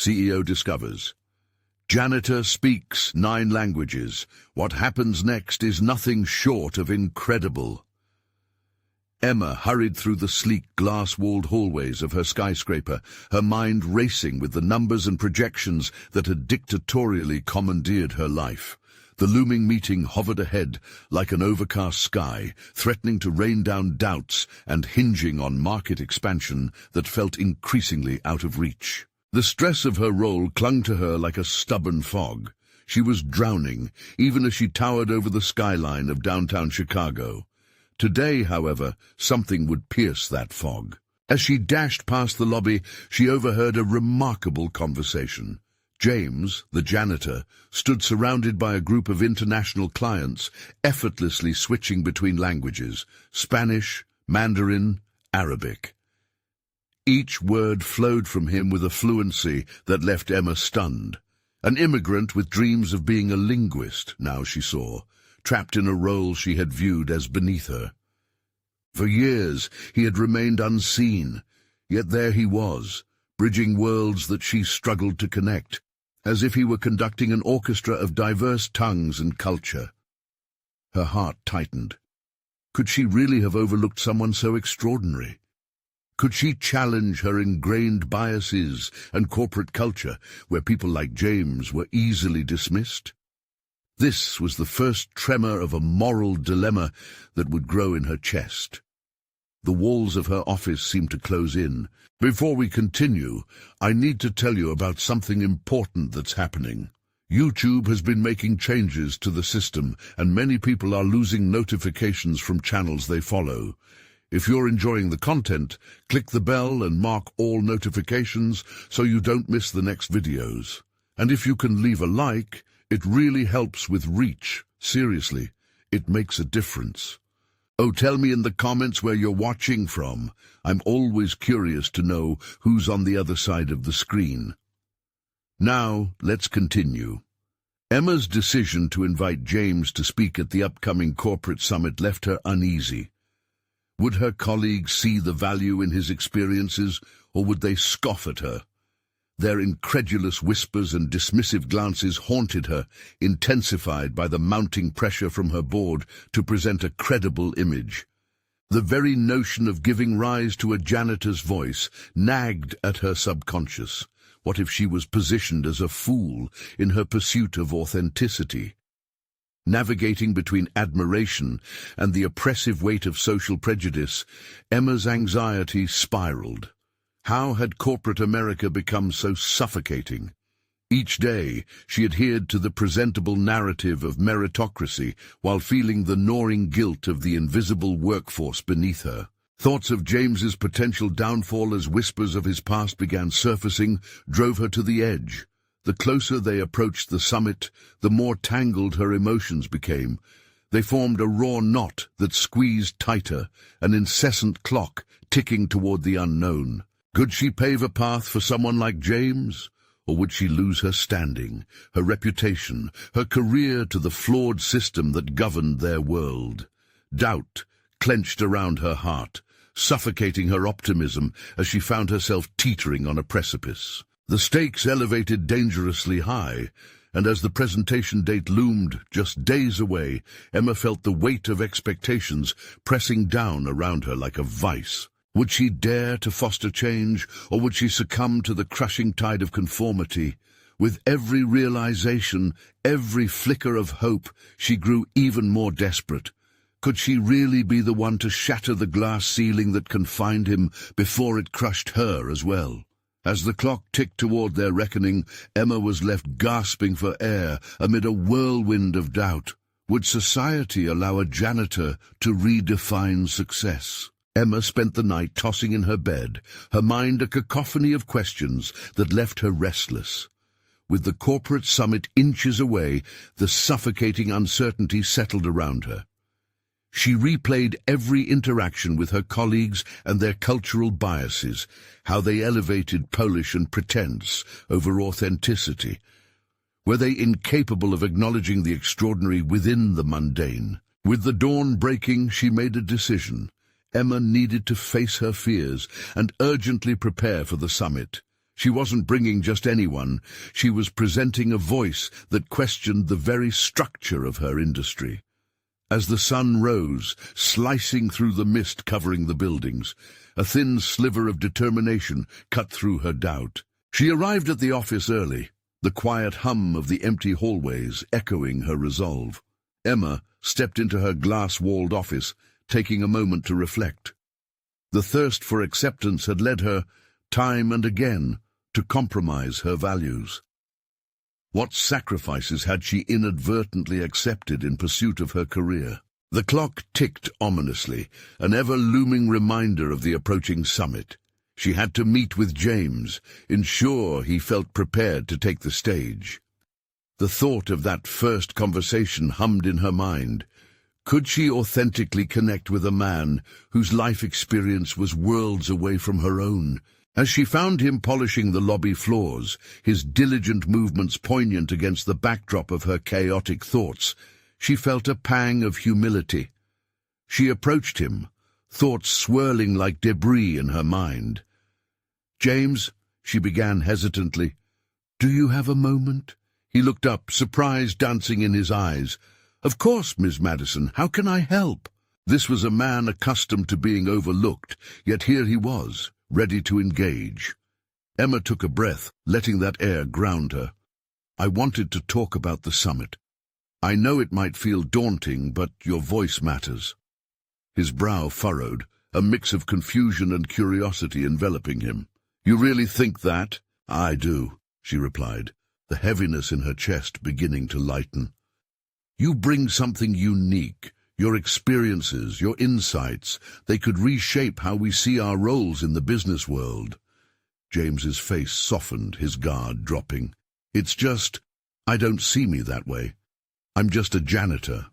CEO discovers. Janitor speaks 9 languages. What happens next is nothing short of incredible. Emma hurried through the sleek, glass-walled hallways of her skyscraper, her mind racing with the numbers and projections that had dictatorially commandeered her life. The looming meeting hovered ahead like an overcast sky, threatening to rain down doubts and hinging on market expansion that felt increasingly out of reach. The stress of her role clung to her like a stubborn fog. She was drowning, even as she towered over the skyline of downtown Chicago. Today, however, something would pierce that fog. As she dashed past the lobby, she overheard a remarkable conversation. James, the janitor, stood surrounded by a group of international clients, effortlessly switching between languages: Spanish, Mandarin, Arabic. Each word flowed from him with a fluency that left Emma stunned. An immigrant with dreams of being a linguist, now she saw, trapped in a role she had viewed as beneath her. For years he had remained unseen, yet there he was, bridging worlds that she struggled to connect, as if he were conducting an orchestra of diverse tongues and culture. Her heart tightened. Could she really have overlooked someone so extraordinary? Could she challenge her ingrained biases and corporate culture, where people like James were easily dismissed? This was the first tremor of a moral dilemma that would grow in her chest. The walls of her office seemed to close in. Before we continue, I need to tell you about something important that's happening. YouTube has been making changes to the system, and many people are losing notifications from channels they follow. If you're enjoying the content, click the bell and mark all notifications so you don't miss the next videos. And if you can leave a like, it really helps with reach. Seriously, it makes a difference. Oh, tell me in the comments where you're watching from. I'm always curious to know who's on the other side of the screen. Now, let's continue. Emma's decision to invite James to speak at the upcoming corporate summit left her uneasy. Would her colleagues see the value in his experiences, or would they scoff at her? Their incredulous whispers and dismissive glances haunted her, intensified by the mounting pressure from her board to present a credible image. The very notion of giving rise to a janitor's voice nagged at her subconscious. What if she was positioned as a fool in her pursuit of authenticity? Navigating between admiration and the oppressive weight of social prejudice, Emma's anxiety spiraled. How had corporate America become so suffocating? Each day, she adhered to the presentable narrative of meritocracy while feeling the gnawing guilt of the invisible workforce beneath her. Thoughts of James's potential downfall as whispers of his past began surfacing drove her to the edge. The closer they approached the summit, the more tangled her emotions became. They formed a raw knot that squeezed tighter, an incessant clock ticking toward the unknown. Could she pave a path for someone like James? Or would she lose her standing, her reputation, her career to the flawed system that governed their world? Doubt clenched around her heart, suffocating her optimism as she found herself teetering on a precipice. The stakes elevated dangerously high, and as the presentation date loomed just days away, Emma felt the weight of expectations pressing down around her like a vice. Would she dare to foster change, or would she succumb to the crushing tide of conformity? With every realization, every flicker of hope, she grew even more desperate. Could she really be the one to shatter the glass ceiling that confined him before it crushed her as well? As the clock ticked toward their reckoning, Emma was left gasping for air amid a whirlwind of doubt. Would society allow a janitor to redefine success? Emma spent the night tossing in her bed, her mind a cacophony of questions that left her restless. With the corporate summit inches away, the suffocating uncertainty settled around her. She replayed every interaction with her colleagues and their cultural biases, how they elevated polish and pretense over authenticity. Were they incapable of acknowledging the extraordinary within the mundane? With the dawn breaking, she made a decision. Emma needed to face her fears and urgently prepare for the summit. She wasn't bringing just anyone, she was presenting a voice that questioned the very structure of her industry. As the sun rose, slicing through the mist covering the buildings, a thin sliver of determination cut through her doubt. She arrived at the office early, the quiet hum of the empty hallways echoing her resolve. Emma stepped into her glass-walled office, taking a moment to reflect. The thirst for acceptance had led her, time and again, to compromise her values. What sacrifices had she inadvertently accepted in pursuit of her career? The clock ticked ominously, an ever-looming reminder of the approaching summit. She had to meet with James, ensure he felt prepared to take the stage. The thought of that first conversation hummed in her mind. Could she authentically connect with a man whose life experience was worlds away from her own? As she found him polishing the lobby floors, his diligent movements poignant against the backdrop of her chaotic thoughts, she felt a pang of humility. She approached him, thoughts swirling like debris in her mind. "James," she began hesitantly, "do you have a moment?" He looked up, surprise dancing in his eyes. "Of course, Miss Madison, how can I help?" This was a man accustomed to being overlooked, yet here he was, ready to engage. Emma took a breath, letting that air ground her. "I wanted to talk about the summit. I know it might feel daunting, but your voice matters." His brow furrowed, a mix of confusion and curiosity enveloping him. "You really think that?" "I do," she replied, the heaviness in her chest beginning to lighten. "You bring something unique. Your experiences, your insights, they could reshape how we see our roles in the business world." James's face softened, his guard dropping. "It's just, I don't see me that way. I'm just a janitor."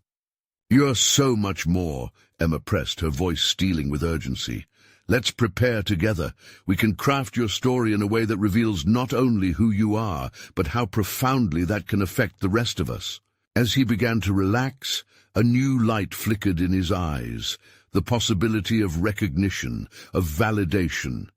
"You're so much more," Emma pressed, her voice stealing with urgency. "Let's prepare together. We can craft your story in a way that reveals not only who you are, but how profoundly that can affect the rest of us." As he began to relax, a new light flickered in his eyes, the possibility of recognition, of validation.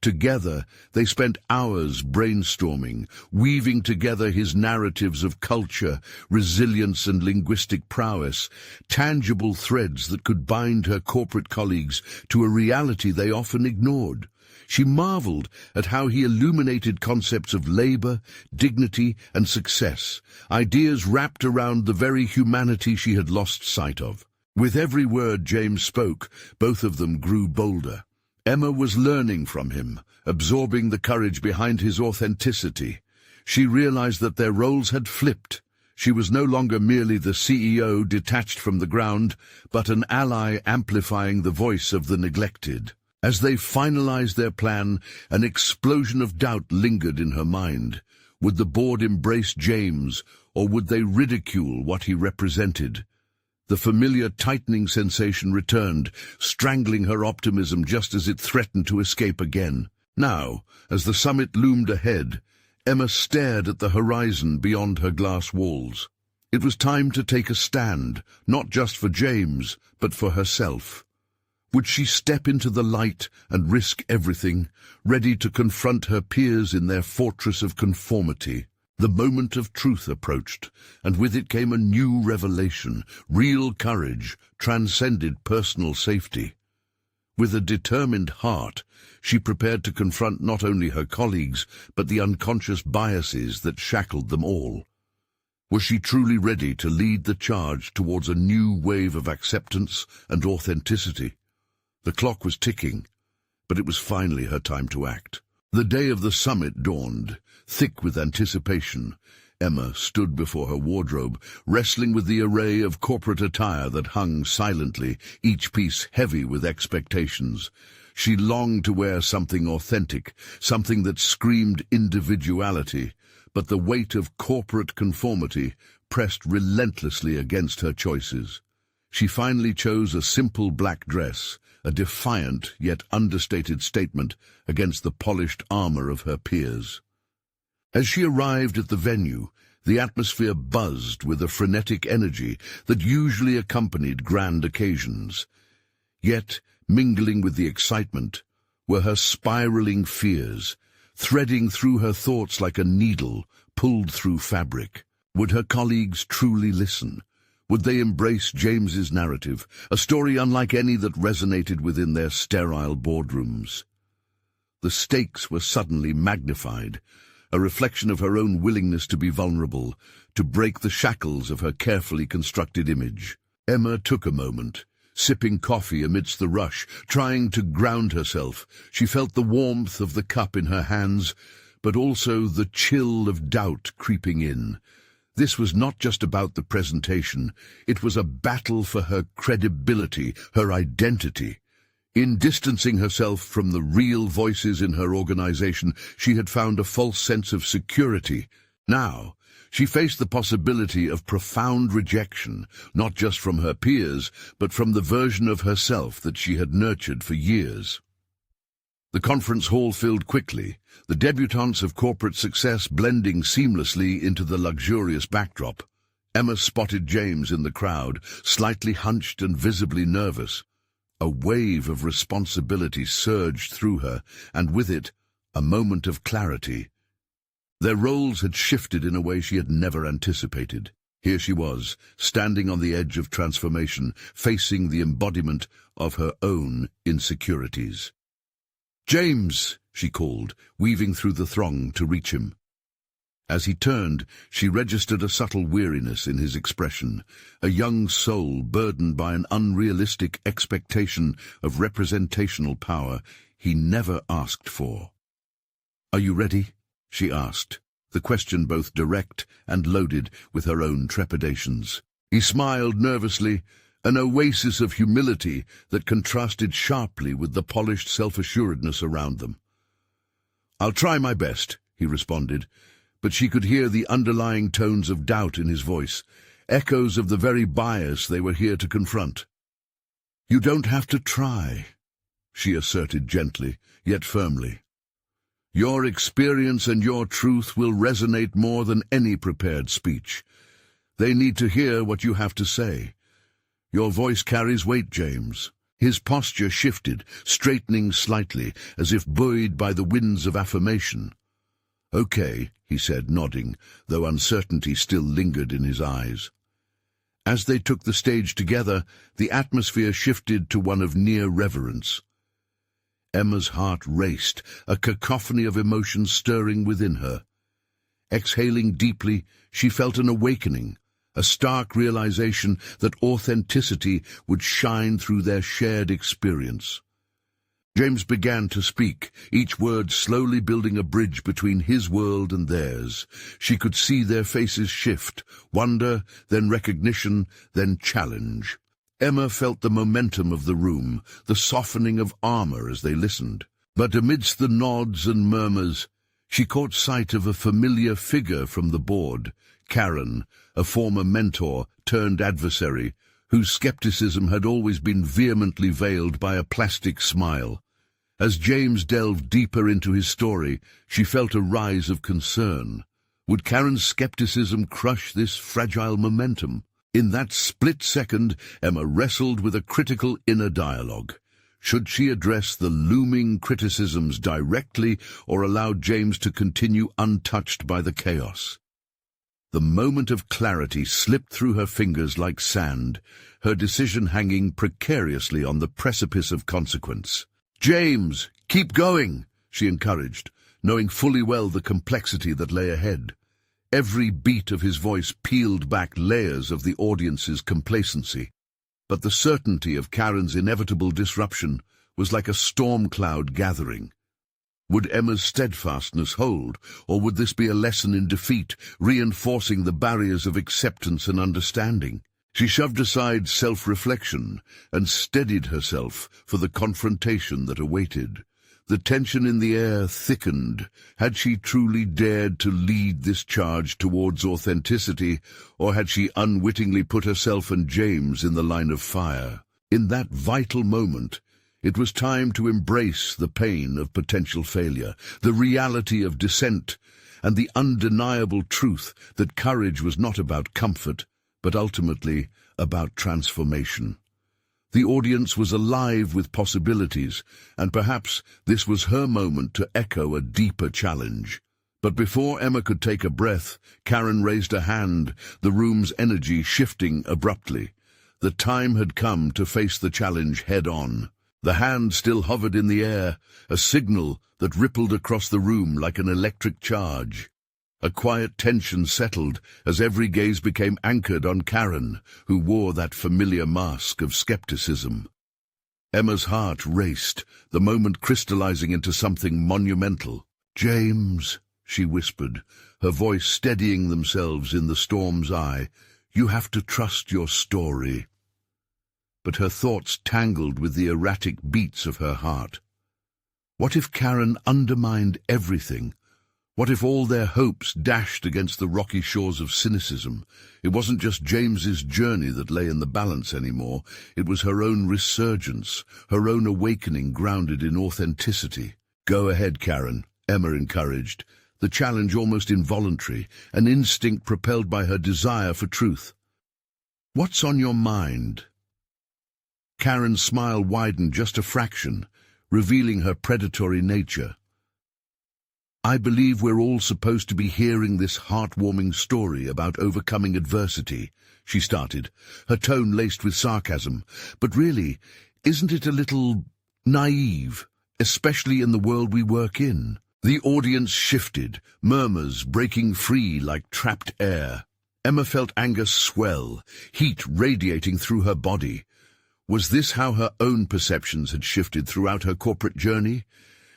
Together, they spent hours brainstorming, weaving together his narratives of culture, resilience and linguistic prowess, tangible threads that could bind her corporate colleagues to a reality they often ignored. She marveled at how he illuminated concepts of labor, dignity, and success, ideas wrapped around the very humanity she had lost sight of. With every word James spoke, both of them grew bolder. Emma was learning from him, absorbing the courage behind his authenticity. She realized that their roles had flipped. She was no longer merely the CEO detached from the ground, but an ally amplifying the voice of the neglected. As they finalized their plan, an explosion of doubt lingered in her mind. Would the board embrace James, or would they ridicule what he represented? The familiar tightening sensation returned, strangling her optimism just as it threatened to escape again. Now, as the summit loomed ahead, Emma stared at the horizon beyond her glass walls. It was time to take a stand, not just for James, but for herself. Would she step into the light and risk everything, ready to confront her peers in their fortress of conformity? The moment of truth approached, and with it came a new revelation. Real courage transcended personal safety. With a determined heart, she prepared to confront not only her colleagues, but the unconscious biases that shackled them all. Was she truly ready to lead the charge towards a new wave of acceptance and authenticity? The clock was ticking, but it was finally her time to act. The day of the summit dawned, thick with anticipation. Emma stood before her wardrobe, wrestling with the array of corporate attire that hung silently, each piece heavy with expectations. She longed to wear something authentic, something that screamed individuality, but the weight of corporate conformity pressed relentlessly against her choices. She finally chose a simple black dress, a defiant yet understated statement against the polished armor of her peers. As she arrived at the venue, the atmosphere buzzed with a frenetic energy that usually accompanied grand occasions. Yet, mingling with the excitement, were her spiraling fears, threading through her thoughts like a needle pulled through fabric. Would her colleagues truly listen? Would they embrace James's narrative, a story unlike any that resonated within their sterile boardrooms? The stakes were suddenly magnified, a reflection of her own willingness to be vulnerable, to break the shackles of her carefully constructed image. Emma took a moment, sipping coffee amidst the rush, trying to ground herself. She felt the warmth of the cup in her hands, but also the chill of doubt creeping in. This was not just about the presentation, it was a battle for her credibility, her identity. In distancing herself from the real voices in her organization, she had found a false sense of security. Now, she faced the possibility of profound rejection, not just from her peers, but from the version of herself that she had nurtured for years. The conference hall filled quickly, the debutantes of corporate success blending seamlessly into the luxurious backdrop. Emma spotted James in the crowd, slightly hunched and visibly nervous. A wave of responsibility surged through her, and with it, a moment of clarity. Their roles had shifted in a way she had never anticipated. Here she was, standing on the edge of transformation, facing the embodiment of her own insecurities. "James!" she called, weaving through the throng to reach him. As he turned, she registered a subtle weariness in his expression, a young soul burdened by an unrealistic expectation of representational power he never asked for. "Are you ready?" she asked, the question both direct and loaded with her own trepidations. He smiled nervously, an oasis of humility that contrasted sharply with the polished self-assuredness around them. "I'll try my best," he responded, but she could hear the underlying tones of doubt in his voice, echoes of the very bias they were here to confront. "You don't have to try," she asserted gently, yet firmly. "Your experience and your truth will resonate more than any prepared speech. They need to hear what you have to say. Your voice carries weight, James." His posture shifted, straightening slightly, as if buoyed by the winds of affirmation. "Okay," he said, nodding, though uncertainty still lingered in his eyes. As they took the stage together, the atmosphere shifted to one of near reverence. Emma's heart raced, a cacophony of emotions stirring within her. Exhaling deeply, she felt an awakening, a stark realization that authenticity would shine through their shared experience. James began to speak, each word slowly building a bridge between his world and theirs. She could see their faces shift, wonder, then recognition, then challenge. Emma felt the momentum of the room, the softening of armor as they listened. But amidst the nods and murmurs, she caught sight of a familiar figure from the board, Karen, a former mentor turned adversary, whose skepticism had always been vehemently veiled by a plastic smile. As James delved deeper into his story, she felt a rise of concern. Would Karen's skepticism crush this fragile momentum? In that split second, Emma wrestled with a critical inner dialogue. Should she address the looming criticisms directly or allow James to continue untouched by the chaos? The moment of clarity slipped through her fingers like sand, her decision hanging precariously on the precipice of consequence. "James, keep going," she encouraged, knowing fully well the complexity that lay ahead. Every beat of his voice peeled back layers of the audience's complacency. But the certainty of Karen's inevitable disruption was like a storm cloud gathering. Would Emma's steadfastness hold, or would this be a lesson in defeat, reinforcing the barriers of acceptance and understanding? She shoved aside self-reflection and steadied herself for the confrontation that awaited. The tension in the air thickened. Had she truly dared to lead this charge towards authenticity, or had she unwittingly put herself and James in the line of fire? In that vital moment, it was time to embrace the pain of potential failure, the reality of dissent, and the undeniable truth that courage was not about comfort, but ultimately about transformation. The audience was alive with possibilities, and perhaps this was her moment to echo a deeper challenge. But before Emma could take a breath, Karen raised a hand, the room's energy shifting abruptly. The time had come to face the challenge head-on. The hand still hovered in the air, a signal that rippled across the room like an electric charge. A quiet tension settled as every gaze became anchored on Karen, who wore that familiar mask of skepticism. Emma's heart raced, the moment crystallizing into something monumental. "James," she whispered, her voice steadying themselves in the storm's eye, "you have to trust your story." But her thoughts tangled with the erratic beats of her heart. What if Karen undermined everything? What if all their hopes dashed against the rocky shores of cynicism? It wasn't just James's journey that lay in the balance anymore. It was her own resurgence, her own awakening grounded in authenticity. "Go ahead, Karen," Emma encouraged, the challenge almost involuntary, an instinct propelled by her desire for truth. "What's on your mind?" Karen's smile widened just a fraction, revealing her predatory nature. "I believe we're all supposed to be hearing this heartwarming story about overcoming adversity," she started, her tone laced with sarcasm. "But really, isn't it a little naive, especially in the world we work in?" The audience shifted, murmurs breaking free like trapped air. Emma felt anger swell, heat radiating through her body. Was this how her own perceptions had shifted throughout her corporate journey?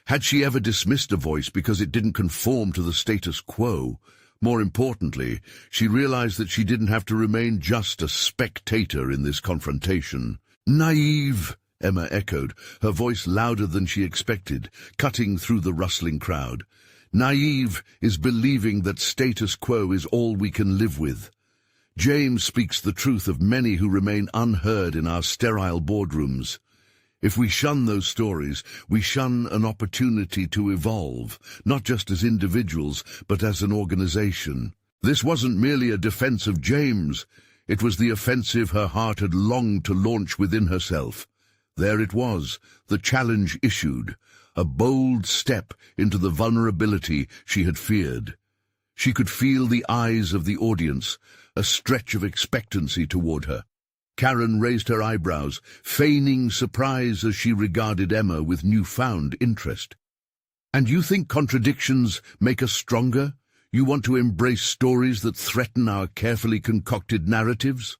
Had she ever dismissed a voice because it didn't conform to the status quo? More importantly, she realized that she didn't have to remain just a spectator in this confrontation. "Naive," Emma echoed, her voice louder than she expected, cutting through the rustling crowd. "Naive is believing that status quo is all we can live with. James speaks the truth of many who remain unheard in our sterile boardrooms. If we shun those stories, we shun an opportunity to evolve, not just as individuals, but as an organization." This wasn't merely a defense of James. It was the offensive her heart had longed to launch within herself. There it was, the challenge issued, a bold step into the vulnerability she had feared. She could feel the eyes of the audience, a stretch of expectancy toward her. Karen raised her eyebrows, feigning surprise as she regarded Emma with newfound interest. "And you think contradictions make us stronger? You want to embrace stories that threaten our carefully concocted narratives?"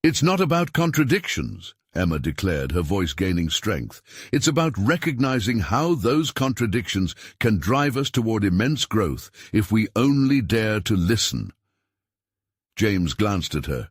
"It's not about contradictions," Emma declared, her voice gaining strength. "It's about recognizing how those contradictions can drive us toward immense growth if we only dare to listen." James glanced at her,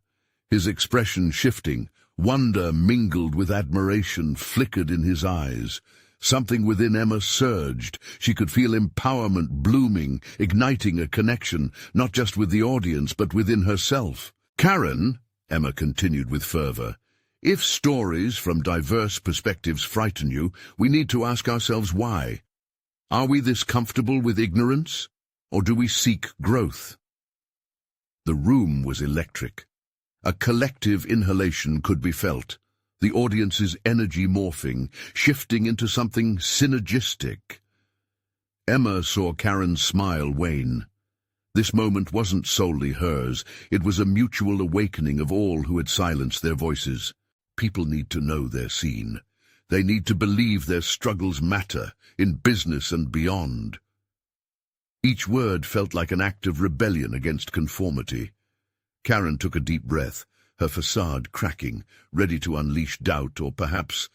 his expression shifting. Wonder mingled with admiration flickered in his eyes. Something within Emma surged. She could feel empowerment blooming, igniting a connection, not just with the audience, but within herself. "Karen," Emma continued with fervor, "if stories from diverse perspectives frighten you, we need to ask ourselves why. Are we this comfortable with ignorance, or do we seek growth?" The room was electric. A collective inhalation could be felt, the audience's energy morphing, shifting into something synergistic. Emma saw Karen's smile wane. This moment wasn't solely hers. It was a mutual awakening of all who had silenced their voices. People need to know they're seen. They need to believe their struggles matter, in business and beyond. Each word felt like an act of rebellion against conformity. Karen took a deep breath, her facade cracking, ready to unleash doubt, or perhaps,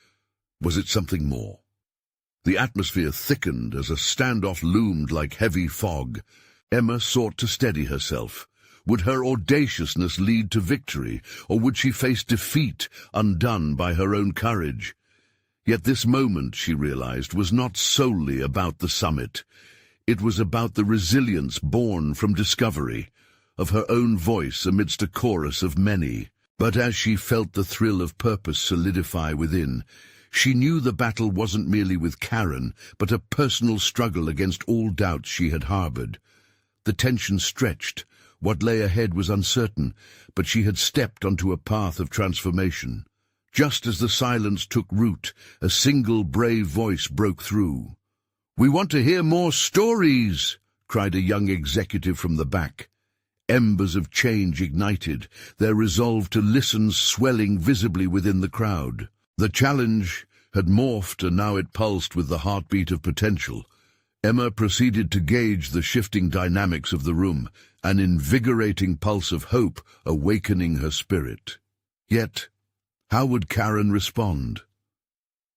was it something more? The atmosphere thickened as a standoff loomed like heavy fog. Emma sought to steady herself. Would her audaciousness lead to victory, or would she face defeat, undone by her own courage? Yet this moment, she realized, was not solely about the summit. It was about the resilience born from discovery, of her own voice amidst a chorus of many. But as she felt the thrill of purpose solidify within, she knew the battle wasn't merely with Karen, but a personal struggle against all doubts she had harbored. The tension stretched. What lay ahead was uncertain, but she had stepped onto a path of transformation. Just as the silence took root, a single brave voice broke through. "We want to hear more stories," cried a young executive from the back. Embers of change ignited, their resolve to listen swelling visibly within the crowd. The challenge had morphed, and now it pulsed with the heartbeat of potential. Emma proceeded to gauge the shifting dynamics of the room, an invigorating pulse of hope awakening her spirit. Yet, how would Karen respond?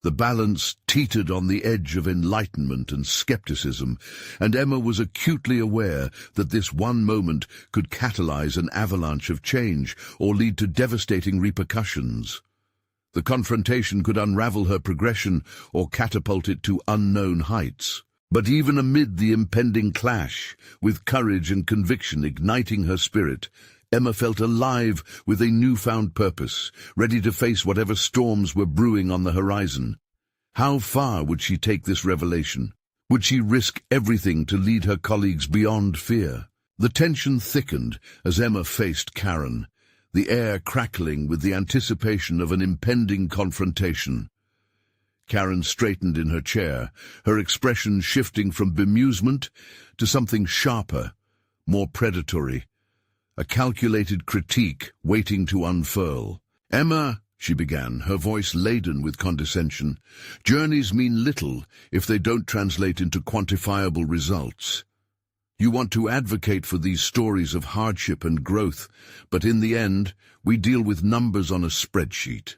The balance teetered on the edge of enlightenment and skepticism, and Emma was acutely aware that this one moment could catalyze an avalanche of change or lead to devastating repercussions. The confrontation could unravel her progression or catapult it to unknown heights. But even amid the impending clash, with courage and conviction igniting her spirit, Emma felt alive with a newfound purpose, ready to face whatever storms were brewing on the horizon. How far would she take this revelation? Would she risk everything to lead her colleagues beyond fear? The tension thickened as Emma faced Karen, the air crackling with the anticipation of an impending confrontation. Karen straightened in her chair, her expression shifting from bemusement to something sharper, more predatory. A calculated critique waiting to unfurl. "Emma," she began, her voice laden with condescension, "journeys mean little if they don't translate into quantifiable results. You want to advocate for these stories of hardship and growth, but in the end, we deal with numbers on a spreadsheet.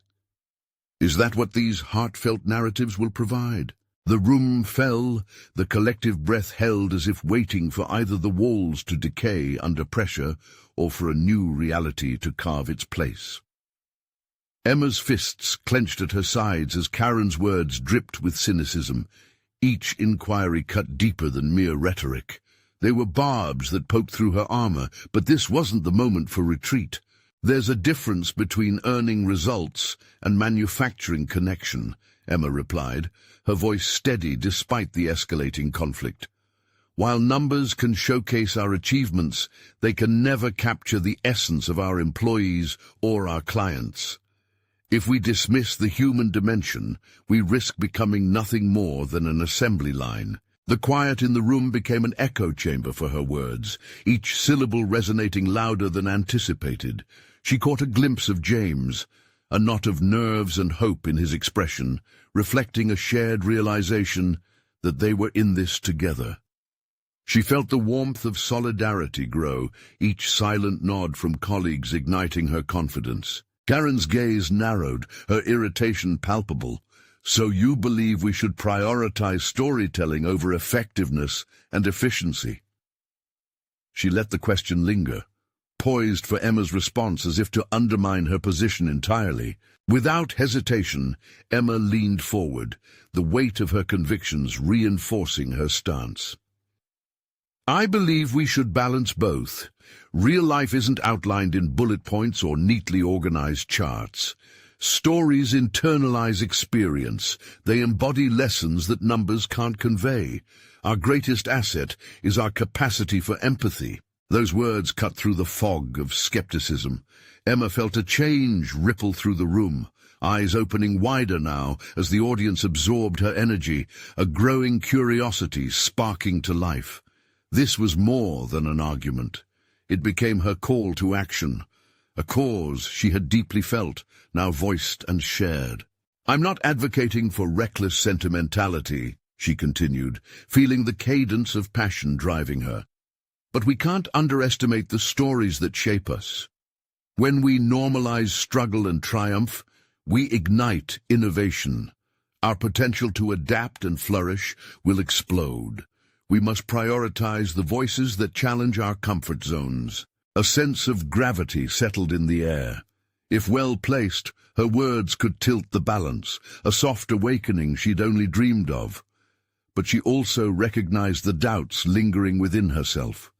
Is that what these heartfelt narratives will provide?" The room fell, the collective breath held as if waiting for either the walls to decay under pressure or for a new reality to carve its place. Emma's fists clenched at her sides as Karen's words dripped with cynicism. Each inquiry cut deeper than mere rhetoric. They were barbs that poked through her armor, but this wasn't the moment for retreat. "There's a difference between earning results and manufacturing connection," Emma replied, her voice steady despite the escalating conflict. "While numbers can showcase our achievements, they can never capture the essence of our employees or our clients. If we dismiss the human dimension, we risk becoming nothing more than an assembly line." The quiet in the room became an echo chamber for her words, each syllable resonating louder than anticipated. She caught a glimpse of James, a knot of nerves and hope in his expression, reflecting a shared realization that they were in this together. She felt the warmth of solidarity grow, each silent nod from colleagues igniting her confidence. Karen's gaze narrowed, her irritation palpable. "So you believe we should prioritize storytelling over effectiveness and efficiency?" She let the question linger, poised for Emma's response as if to undermine her position entirely. Without hesitation, Emma leaned forward, the weight of her convictions reinforcing her stance. "I believe we should balance both. Real life isn't outlined in bullet points or neatly organized charts. Stories internalize experience. They embody lessons that numbers can't convey. Our greatest asset is our capacity for empathy." Those words cut through the fog of skepticism. Emma felt a change ripple through the room, eyes opening wider now as the audience absorbed her energy, a growing curiosity sparking to life. This was more than an argument. It became her call to action, a cause she had deeply felt, now voiced and shared. "I'm not advocating for reckless sentimentality," she continued, feeling the cadence of passion driving her. "But we can't underestimate the stories that shape us. When we normalize struggle and triumph, we ignite innovation. Our potential to adapt and flourish will explode. We must prioritize the voices that challenge our comfort zones." A sense of gravity settled in the air. If well placed, her words could tilt the balance, a soft awakening she'd only dreamed of. But she also recognized the doubts lingering within herself.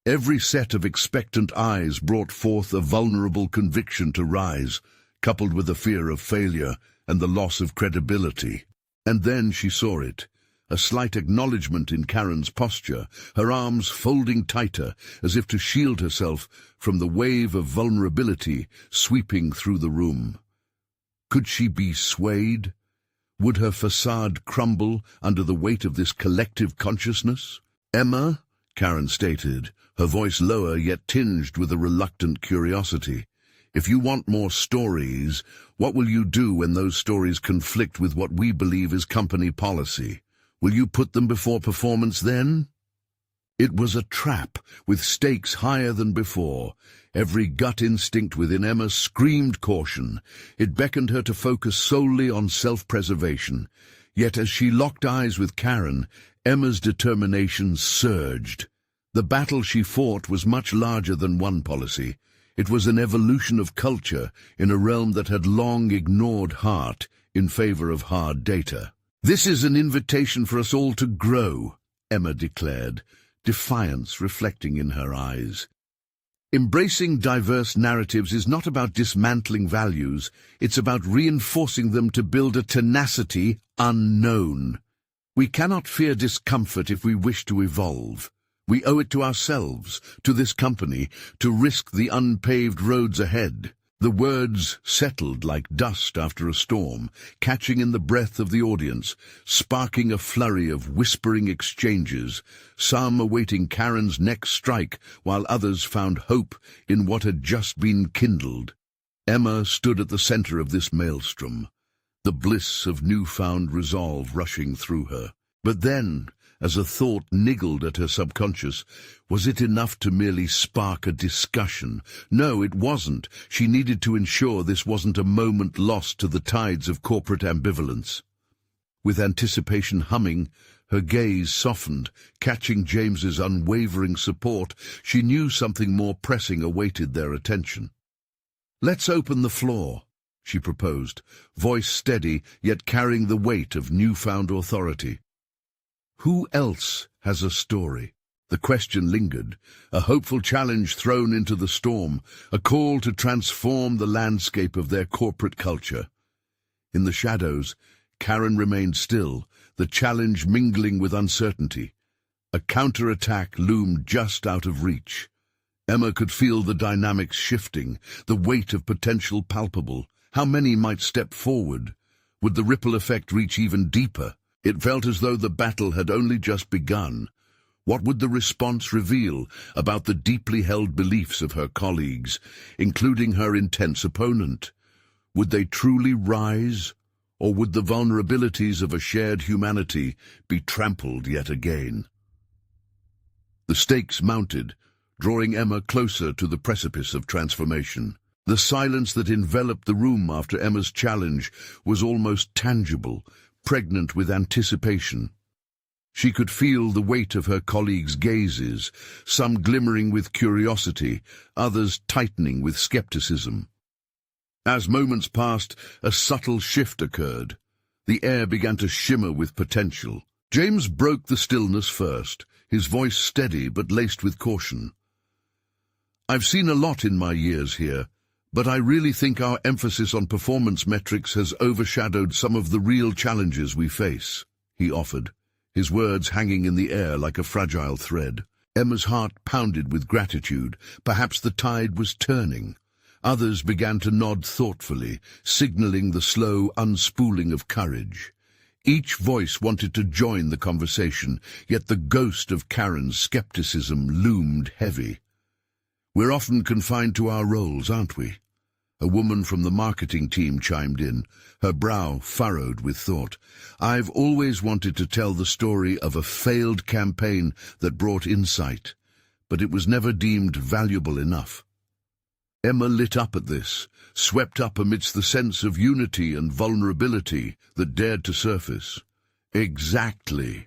Every set of expectant eyes brought forth a vulnerable conviction to rise, coupled with the fear of failure and the loss of credibility. And then she saw it, a slight acknowledgement in Karen's posture, her arms folding tighter as if to shield herself from the wave of vulnerability sweeping through the room. Could she be swayed? Would her facade crumble under the weight of this collective consciousness? "Emma," Karen stated, her voice lower yet tinged with a reluctant curiosity, "if you want more stories, what will you do when those stories conflict with what we believe is company policy? Will you put them before performance then?" It was a trap, with stakes higher than before. Every gut instinct within Emma screamed caution. It beckoned her to focus solely on self-preservation. Yet as she locked eyes with Karen, Emma's determination surged. The battle she fought was much larger than one policy. It was an evolution of culture in a realm that had long ignored heart in favor of hard data. "This is an invitation for us all to grow," Emma declared, defiance reflecting in her eyes. "Embracing diverse narratives is not about dismantling values, it's about reinforcing them to build a tenacity unknown. We cannot fear discomfort if we wish to evolve. We owe it to ourselves, to this company, to risk the unpaved roads ahead." The words settled like dust after a storm, catching in the breath of the audience, sparking a flurry of whispering exchanges, some awaiting Karen's next strike, while others found hope in what had just been kindled. Emma stood at the center of this maelstrom, the bliss of newfound resolve rushing through her. But then, as a thought niggled at her subconscious, was it enough to merely spark a discussion? No, it wasn't. She needed to ensure this wasn't a moment lost to the tides of corporate ambivalence. With anticipation humming, her gaze softened, catching James's unwavering support. She knew something more pressing awaited their attention. "Let's open the floor," she proposed, voice steady, yet carrying the weight of newfound authority. "Who else has a story?" The question lingered, a hopeful challenge thrown into the storm, a call to transform the landscape of their corporate culture. In the shadows, Karen remained still, the challenge mingling with uncertainty. A counterattack loomed just out of reach. Emma could feel the dynamics shifting, the weight of potential palpable. How many might step forward? Would the ripple effect reach even deeper? It felt as though the battle had only just begun. What would the response reveal about the deeply held beliefs of her colleagues, including her intense opponent? Would they truly rise, or would the vulnerabilities of a shared humanity be trampled yet again? The stakes mounted, drawing Emma closer to the precipice of transformation. The silence that enveloped the room after Emma's challenge was almost tangible, pregnant with anticipation. She could feel the weight of her colleagues' gazes, some glimmering with curiosity, others tightening with skepticism. As moments passed, a subtle shift occurred. The air began to shimmer with potential. James broke the stillness first, his voice steady but laced with caution. "I've seen a lot in my years here, but I really think our emphasis on performance metrics has overshadowed some of the real challenges we face," he offered, his words hanging in the air like a fragile thread. Emma's heart pounded with gratitude. Perhaps the tide was turning. Others began to nod thoughtfully, signaling the slow unspooling of courage. Each voice wanted to join the conversation, yet the ghost of Karen's skepticism loomed heavy. "We're often confined to our roles, aren't we?" A woman from the marketing team chimed in, her brow furrowed with thought. "I've always wanted to tell the story of a failed campaign that brought insight, but it was never deemed valuable enough." Emma lit up at this, swept up amidst the sense of unity and vulnerability that dared to surface. "Exactly.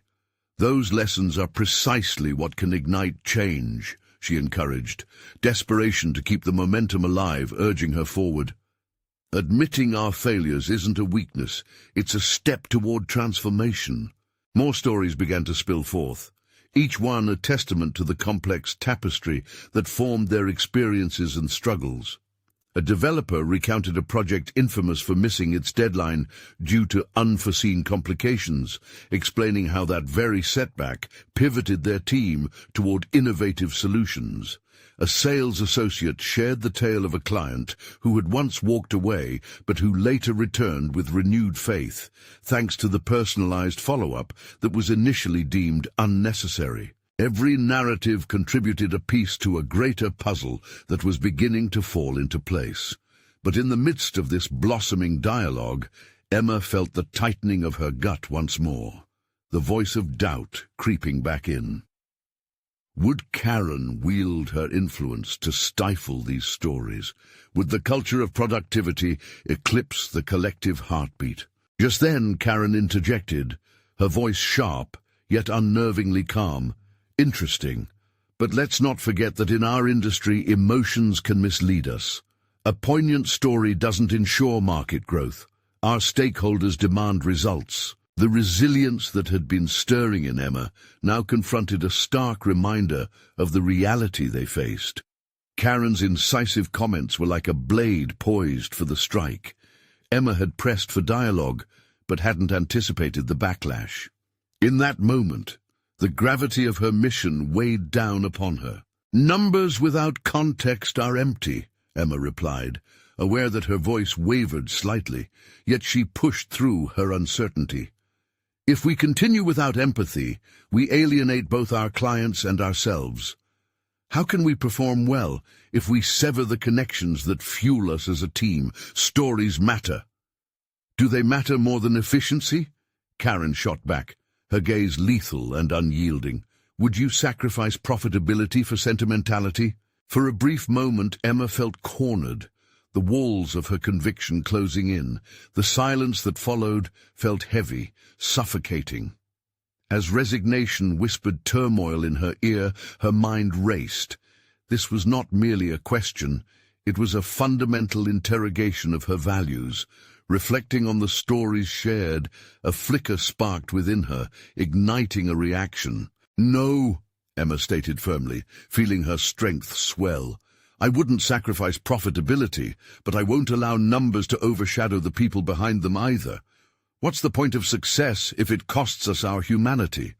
Those lessons are precisely what can ignite change," she encouraged, desperation to keep the momentum alive, urging her forward. "Admitting our failures isn't a weakness, it's a step toward transformation." More stories began to spill forth, each one a testament to the complex tapestry that formed their experiences and struggles. A developer recounted a project infamous for missing its deadline due to unforeseen complications, explaining how that very setback pivoted their team toward innovative solutions. A sales associate shared the tale of a client who had once walked away but who later returned with renewed faith, thanks to the personalized follow-up that was initially deemed unnecessary. Every narrative contributed a piece to a greater puzzle that was beginning to fall into place. But in the midst of this blossoming dialogue, Emma felt the tightening of her gut once more, the voice of doubt creeping back in. Would Karen wield her influence to stifle these stories? Would the culture of productivity eclipse the collective heartbeat? Just then Karen interjected, her voice sharp, yet unnervingly calm. Interesting, but let's not forget that in our industry emotions can mislead us. A poignant story doesn't ensure market growth. Our stakeholders demand results. The resilience that had been stirring in Emma now confronted a stark reminder of the reality they faced. Karen's incisive comments were like a blade poised for the strike. Emma had pressed for dialogue, but hadn't anticipated the backlash. In that moment, the gravity of her mission weighed down upon her. "Numbers without context are empty," Emma replied, aware that her voice wavered slightly, yet she pushed through her uncertainty. "If we continue without empathy, we alienate both our clients and ourselves. How can we perform well if we sever the connections that fuel us as a team? Stories matter." "Do they matter more than efficiency?" Karen shot back, her gaze lethal and unyielding. "Would you sacrifice profitability for sentimentality?" For a brief moment, Emma felt cornered, the walls of her conviction closing in. The silence that followed felt heavy, suffocating. As resignation whispered turmoil in her ear, her mind raced. This was not merely a question, it was a fundamental interrogation of her values. Reflecting on the stories shared, a flicker sparked within her, igniting a reaction. "No," Emma stated firmly, feeling her strength swell. "I wouldn't sacrifice profitability, but I won't allow numbers to overshadow the people behind them either. What's the point of success if it costs us our humanity?"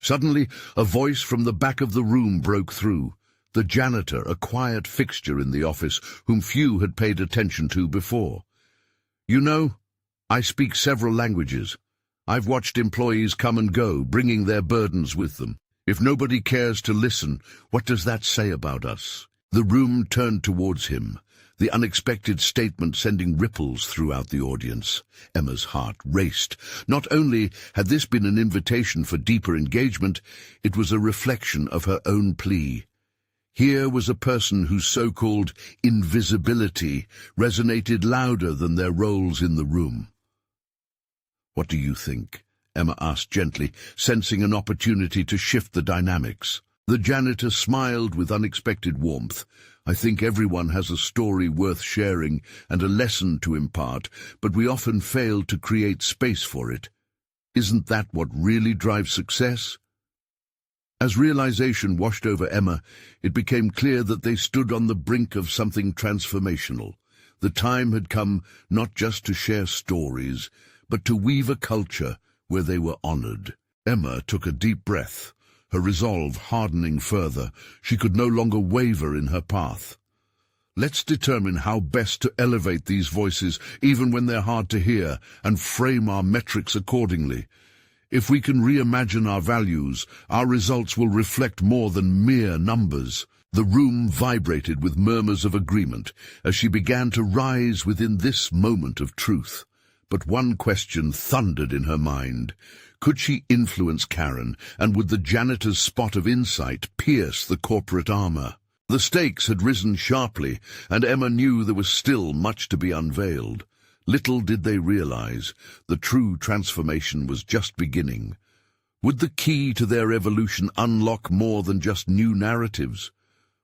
Suddenly, a voice from the back of the room broke through. The janitor, a quiet fixture in the office, whom few had paid attention to before. "You know, I speak several languages. I've watched employees come and go, bringing their burdens with them. If nobody cares to listen, what does that say about us?" The room turned towards him, the unexpected statement sending ripples throughout the audience. Emma's heart raced. Not only had this been an invitation for deeper engagement, it was a reflection of her own plea. Here was a person whose so-called invisibility resonated louder than their roles in the room. "What do you think?" Emma asked gently, sensing an opportunity to shift the dynamics. The janitor smiled with unexpected warmth. "I think everyone has a story worth sharing and a lesson to impart, but we often fail to create space for it. Isn't that what really drives success?" As realization washed over Emma, it became clear that they stood on the brink of something transformational. The time had come not just to share stories, but to weave a culture where they were honored. Emma took a deep breath, her resolve hardening further. She could no longer waver in her path. "Let's determine how best to elevate these voices, even when they're hard to hear, and frame our metrics accordingly. If we can reimagine our values, our results will reflect more than mere numbers." The room vibrated with murmurs of agreement as she began to rise within this moment of truth. But one question thundered in her mind. Could she influence Karen, and would the janitor's spot of insight pierce the corporate armor? The stakes had risen sharply, and Emma knew there was still much to be unveiled. Little did they realize, the true transformation was just beginning. Would the key to their evolution unlock more than just new narratives?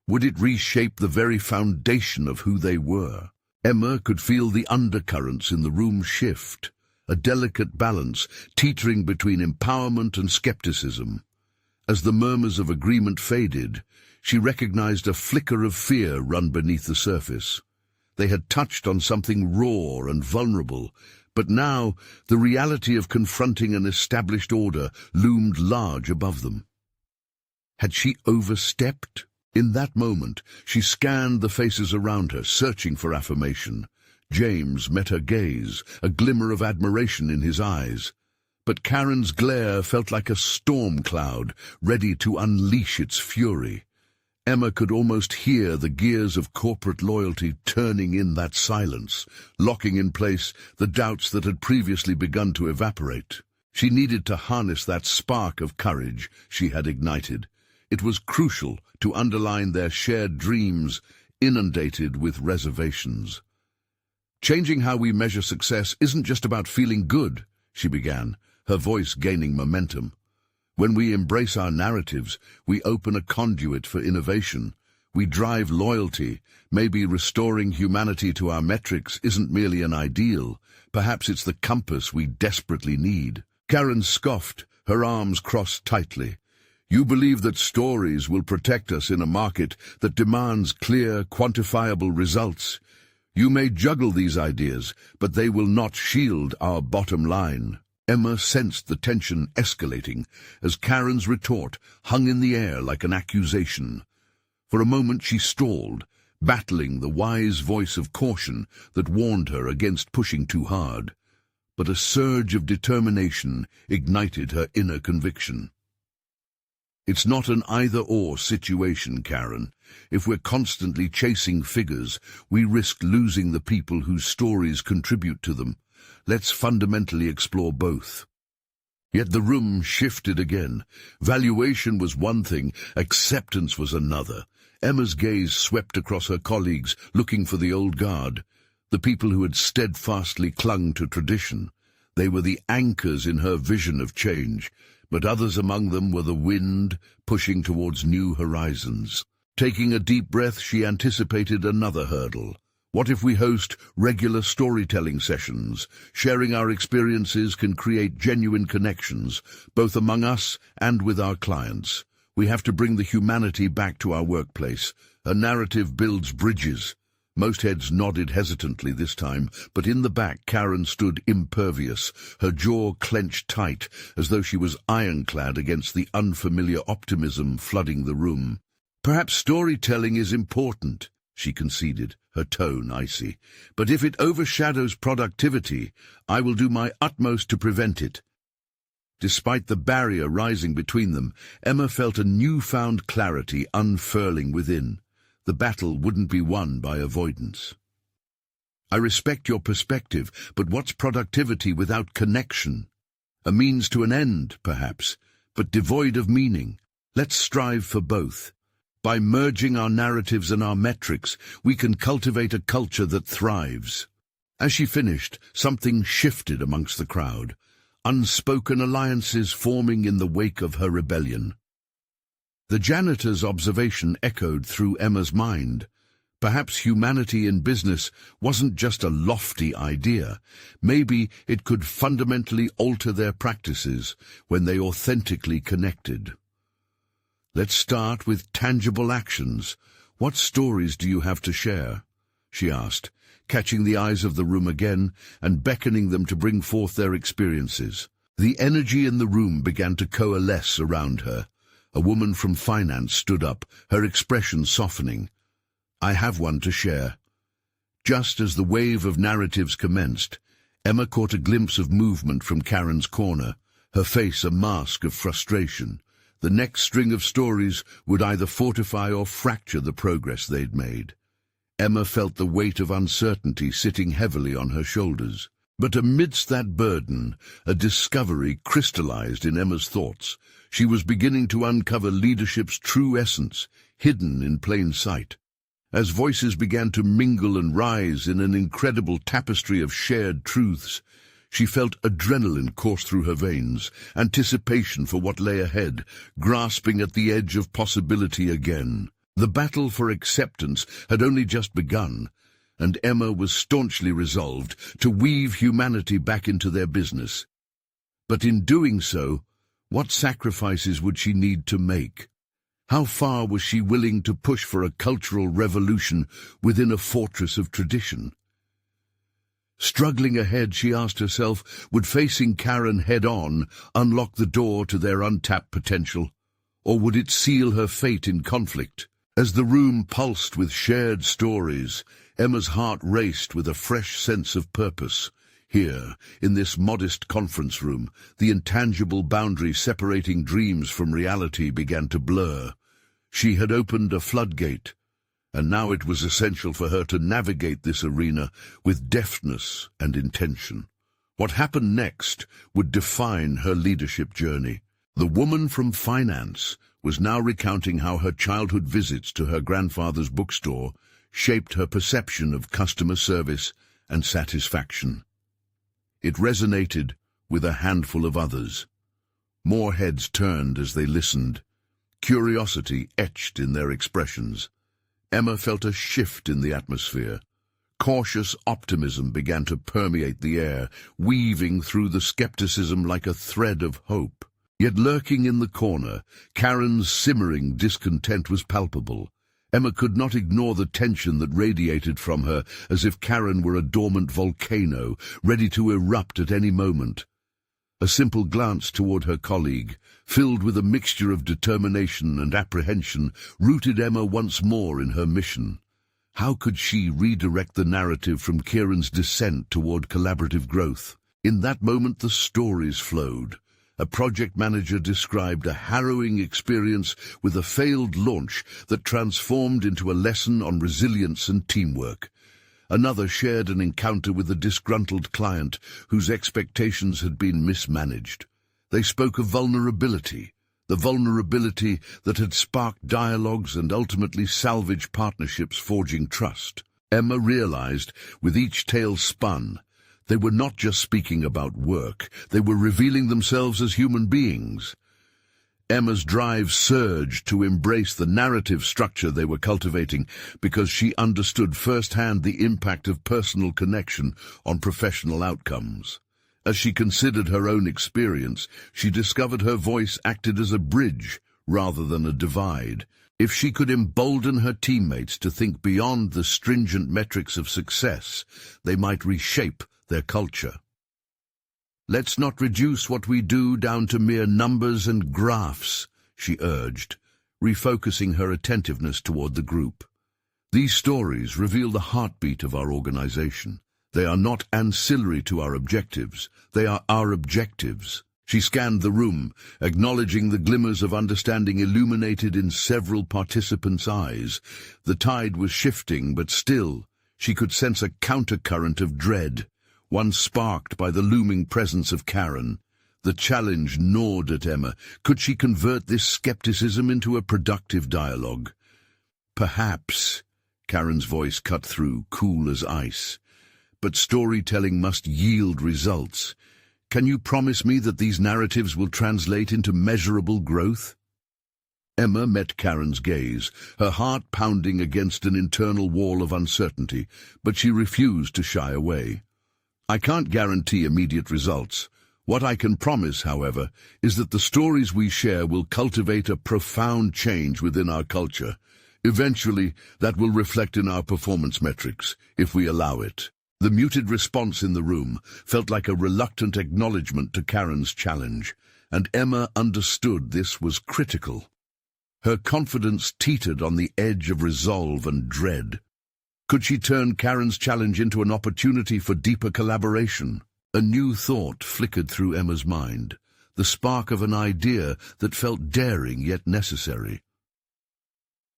Would it reshape the very foundation of who they were? Emma could feel the undercurrents in the room shift, a delicate balance teetering between empowerment and skepticism. As the murmurs of agreement faded, she recognized a flicker of fear run beneath the surface. They had touched on something raw and vulnerable, but now the reality of confronting an established order loomed large above them. Had she overstepped? In that moment, she scanned the faces around her, searching for affirmation. James met her gaze, a glimmer of admiration in his eyes. But Karen's glare felt like a storm cloud, ready to unleash its fury. Emma could almost hear the gears of corporate loyalty turning in that silence, locking in place the doubts that had previously begun to evaporate. She needed to harness that spark of courage she had ignited. It was crucial to underline their shared dreams, inundated with reservations. "Changing how we measure success isn't just about feeling good," she began, her voice gaining momentum. "When we embrace our narratives, we open a conduit for innovation. We drive loyalty. Maybe restoring humanity to our metrics isn't merely an ideal. Perhaps it's the compass we desperately need." Karen scoffed, her arms crossed tightly. "You believe that stories will protect us in a market that demands clear, quantifiable results. You may juggle these ideas, but they will not shield our bottom line." Emma sensed the tension escalating as Karen's retort hung in the air like an accusation. For a moment she stalled, battling the wise voice of caution that warned her against pushing too hard. But a surge of determination ignited her inner conviction. "It's not an either-or situation, Karen. If we're constantly chasing figures, we risk losing the people whose stories contribute to them. Let's fundamentally explore both." Yet the room shifted again. Valuation was one thing, acceptance was another. Emma's gaze swept across her colleagues, looking for the old guard, the people who had steadfastly clung to tradition. They were the anchors in her vision of change, but others among them were the wind, pushing towards new horizons. Taking a deep breath, she anticipated another hurdle. What if we host regular storytelling sessions? Sharing our experiences can create genuine connections, both among us and with our clients. We have to bring the humanity back to our workplace. A narrative builds bridges. Most heads nodded hesitantly this time, but in the back Karen stood impervious, her jaw clenched tight, as though she was ironclad against the unfamiliar optimism flooding the room. "Perhaps storytelling is important," she conceded, her tone icy. "But if it overshadows productivity, I will do my utmost to prevent it." Despite the barrier rising between them, Emma felt a newfound clarity unfurling within. The battle wouldn't be won by avoidance. "I respect your perspective, but what's productivity without connection? A means to an end, perhaps, but devoid of meaning. Let's strive for both. By merging our narratives and our metrics, we can cultivate a culture that thrives." As she finished, something shifted amongst the crowd, unspoken alliances forming in the wake of her rebellion. The janitor's observation echoed through Emma's mind. Perhaps humanity in business wasn't just a lofty idea. Maybe it could fundamentally alter their practices when they authentically connected. "Let's start with tangible actions. What stories do you have to share?" she asked, catching the eyes of the room again and beckoning them to bring forth their experiences. The energy in the room began to coalesce around her. A woman from finance stood up, her expression softening. "I have one to share." Just as the wave of narratives commenced, Emma caught a glimpse of movement from Karen's corner, her face a mask of frustration. The next string of stories would either fortify or fracture the progress they'd made. Emma felt the weight of uncertainty sitting heavily on her shoulders. But amidst that burden, a discovery crystallized in Emma's thoughts. She was beginning to uncover leadership's true essence, hidden in plain sight. As voices began to mingle and rise in an incredible tapestry of shared truths, she felt adrenaline course through her veins, anticipation for what lay ahead, grasping at the edge of possibility again. The battle for acceptance had only just begun, and Emma was staunchly resolved to weave humanity back into their business. But in doing so, what sacrifices would she need to make? How far was she willing to push for a cultural revolution within a fortress of tradition? Struggling ahead, she asked herself, would facing Karen head-on unlock the door to their untapped potential, or would it seal her fate in conflict? As the room pulsed with shared stories, Emma's heart raced with a fresh sense of purpose. Here, in this modest conference room, the intangible boundary separating dreams from reality began to blur. She had opened a floodgate, and now it was essential for her to navigate this arena with deftness and intention. What happened next would define her leadership journey. The woman from finance was now recounting how her childhood visits to her grandfather's bookstore shaped her perception of customer service and satisfaction. It resonated with a handful of others. More heads turned as they listened, curiosity etched in their expressions. Emma felt a shift in the atmosphere. Cautious optimism began to permeate the air, weaving through the skepticism like a thread of hope. Yet lurking in the corner, Karen's simmering discontent was palpable. Emma could not ignore the tension that radiated from her, as if Karen were a dormant volcano, ready to erupt at any moment. A simple glance toward her colleague, filled with a mixture of determination and apprehension, rooted Emma once more in her mission. How could she redirect the narrative from Kieran's descent toward collaborative growth? In that moment the stories flowed. A project manager described a harrowing experience with a failed launch that transformed into a lesson on resilience and teamwork. Another shared an encounter with a disgruntled client whose expectations had been mismanaged. They spoke of vulnerability, the vulnerability that had sparked dialogues and ultimately salvaged partnerships, forging trust. Emma realized, with each tale spun, they were not just speaking about work, they were revealing themselves as human beings. Emma's drive surged to embrace the narrative structure they were cultivating because she understood firsthand the impact of personal connection on professional outcomes. As she considered her own experience, she discovered her voice acted as a bridge rather than a divide. If she could embolden her teammates to think beyond the stringent metrics of success, they might reshape their culture. "Let's not reduce what we do down to mere numbers and graphs," she urged, refocusing her attentiveness toward the group. These stories reveal the heartbeat of our organization. They are not ancillary to our objectives. They are our objectives. She scanned the room, acknowledging the glimmers of understanding illuminated in several participants' eyes. The tide was shifting, but still, she could sense a countercurrent of dread, one sparked by the looming presence of Karen. The challenge gnawed at Emma. Could she convert this skepticism into a productive dialogue? Perhaps, Karen's voice cut through, cool as ice. But storytelling must yield results. Can you promise me that these narratives will translate into measurable growth? Emma met Karen's gaze, her heart pounding against an internal wall of uncertainty, but she refused to shy away. "I can't guarantee immediate results. What I can promise, however, is that the stories we share will cultivate a profound change within our culture. Eventually, that will reflect in our performance metrics, if we allow it." The muted response in the room felt like a reluctant acknowledgement to Karen's challenge, and Emma understood this was critical. Her confidence teetered on the edge of resolve and dread. Could she turn Karen's challenge into an opportunity for deeper collaboration? A new thought flickered through Emma's mind, the spark of an idea that felt daring yet necessary.